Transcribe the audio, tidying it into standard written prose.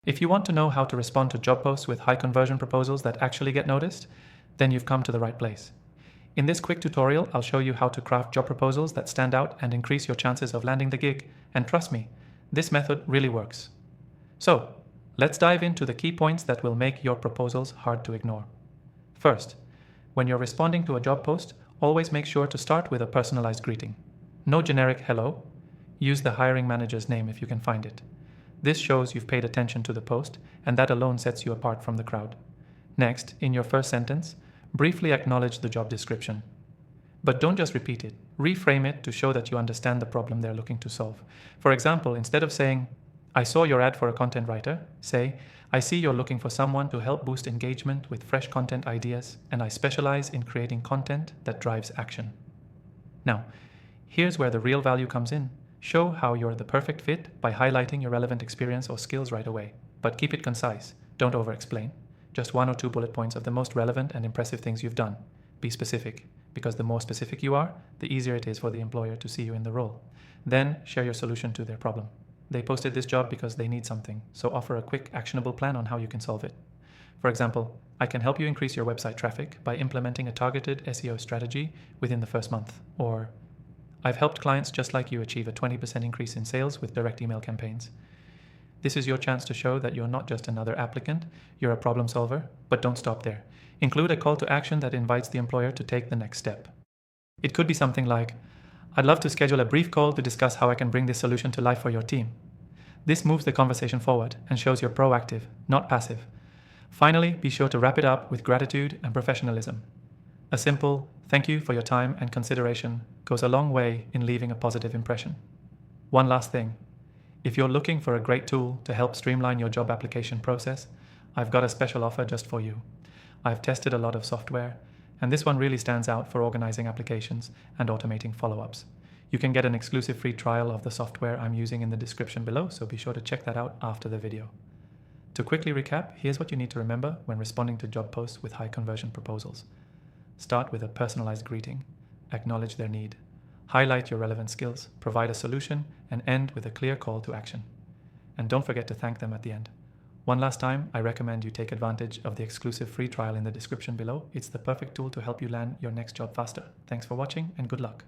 If you want to know how to respond to job posts with high conversion proposals that actually get noticed, then you've come to the right place. In this quick tutorial, I'll show you how to craft job proposals that stand out and increase your chances of landing the gig. And trust me, this method really works. So, let's dive into the key points that will make your proposals hard to ignore. First, when you're responding to a job post, always make sure to start with a personalized greeting. No generic hello. Use the hiring manager's name if you can find it. This shows you've paid attention to the post, and that alone sets you apart from the crowd. Next, in your first sentence, briefly acknowledge the job description. But don't just repeat it. Reframe it to show that you understand the problem they're looking to solve. For example, instead of saying, "I saw your ad for a content writer," say, "I see you're looking for someone to help boost engagement with fresh content ideas, and I specialize in creating content that drives action." Now, here's where the real value comes in. Show how you're the perfect fit by highlighting your relevant experience or skills right away. But keep it concise. Don't over-explain. Just 1 or 2 bullet points of the most relevant and impressive things you've done. Be specific, because the more specific you are, the easier it is for the employer to see you in the role. Then share your solution to their problem. They posted this job because they need something, so offer a quick, actionable plan on how you can solve it. For example, "I can help you increase your website traffic by implementing a targeted SEO strategy within the first month," or "I've helped clients just like you achieve a 20% increase in sales with direct email campaigns." This is your chance to show that you're not just another applicant, you're a problem solver, but don't stop there. Include a call to action that invites the employer to take the next step. It could be something like, "I'd love to schedule a brief call to discuss how I can bring this solution to life for your team." This moves the conversation forward and shows you're proactive, not passive. Finally, be sure to wrap it up with gratitude and professionalism. A simple "thank you for your time and consideration" goes a long way in leaving a positive impression. One last thing. If you're looking for a great tool to help streamline your job application process, I've got a special offer just for you. I've tested a lot of software, and this one really stands out for organizing applications and automating follow-ups. You can get an exclusive free trial of the software I'm using in the description below, so be sure to check that out after the video. To quickly recap, here's what you need to remember when responding to job posts with high conversion proposals. Start with a personalized greeting. Acknowledge their need. Highlight your relevant skills, provide a solution, and end with a clear call to action. And don't forget to thank them at the end. One last time, I recommend you take advantage of the exclusive free trial in the description below. It's the perfect tool to help you land your next job faster. Thanks for watching and good luck.